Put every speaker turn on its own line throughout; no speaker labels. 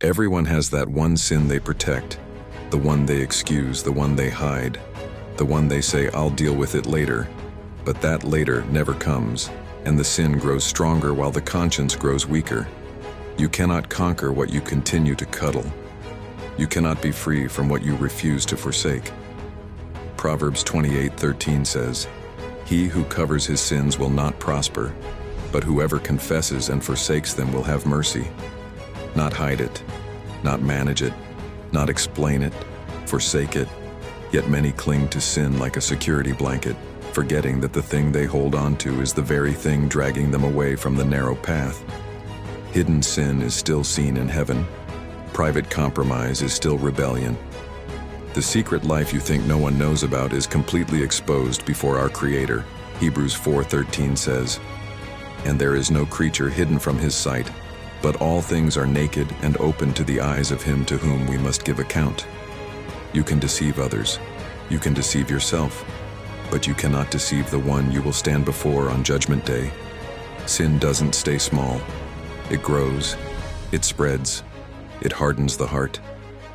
Everyone has that one sin they protect, the one they excuse, the one they hide, the one they say, "I'll deal with it later." But that later never comes, and the sin grows stronger while the conscience grows weaker. You cannot conquer what you continue to cuddle. You cannot be free from what you refuse to forsake. Proverbs 28:13 says, "He who covers his sins will not prosper, but whoever confesses and forsakes them will have mercy." Not hide it, not manage it, not explain it, forsake it. Yet many cling to sin like a security blanket, forgetting that the thing they hold on to is the very thing dragging them away from the narrow path. Hidden sin is still seen in heaven. Private compromise is still rebellion. The secret life you think no one knows about is completely exposed before our Creator. Hebrews 4:13 says, "And there is no creature hidden from his sight, but all things are naked and open to the eyes of him to whom we must give account." You can deceive others, you can deceive yourself, but you cannot deceive the one you will stand before on Judgment Day. Sin doesn't stay small. It grows, it spreads, it hardens the heart,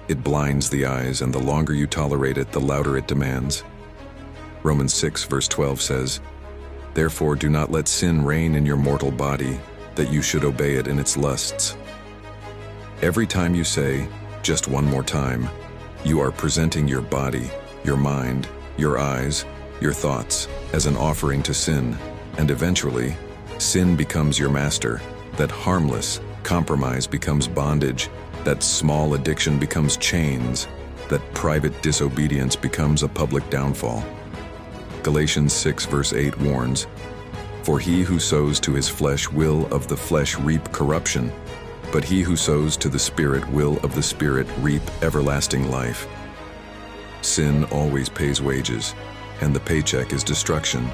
it blinds the eyes, and the longer you tolerate it, the louder it demands. Romans 6:12 says, "Therefore do not let sin reign in your mortal body, that you should obey it in its lusts." Every time you say, "just one more time," you are presenting your body, your mind, your eyes, your thoughts as an offering to sin, and eventually, sin becomes your master. That harmless compromise becomes bondage. That small addiction becomes chains. That private disobedience becomes a public downfall. Galatians 6:8 warns, "For he who sows to his flesh will of the flesh reap corruption, but he who sows to the Spirit will of the Spirit reap everlasting life." Sin always pays wages, and the paycheck is destruction.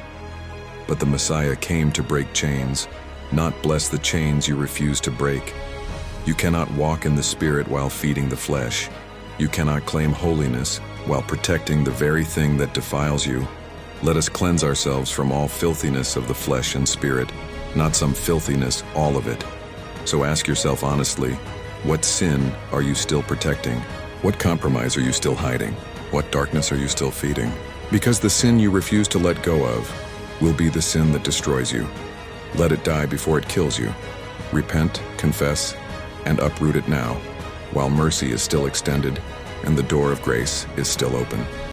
But the Messiah came to break chains, not bless the chains you refuse to break. You cannot walk in the Spirit while feeding the flesh. You cannot claim holiness while protecting the very thing that defiles you. Let us cleanse ourselves from all filthiness of the flesh and spirit, not some filthiness, all of it. So ask yourself honestly, what sin are you still protecting? What compromise are you still hiding? What darkness are you still feeding? Because the sin you refuse to let go of will be the sin that destroys you. Let it die before it kills you. Repent, confess, and uproot it now, while mercy is still extended and the door of grace is still open.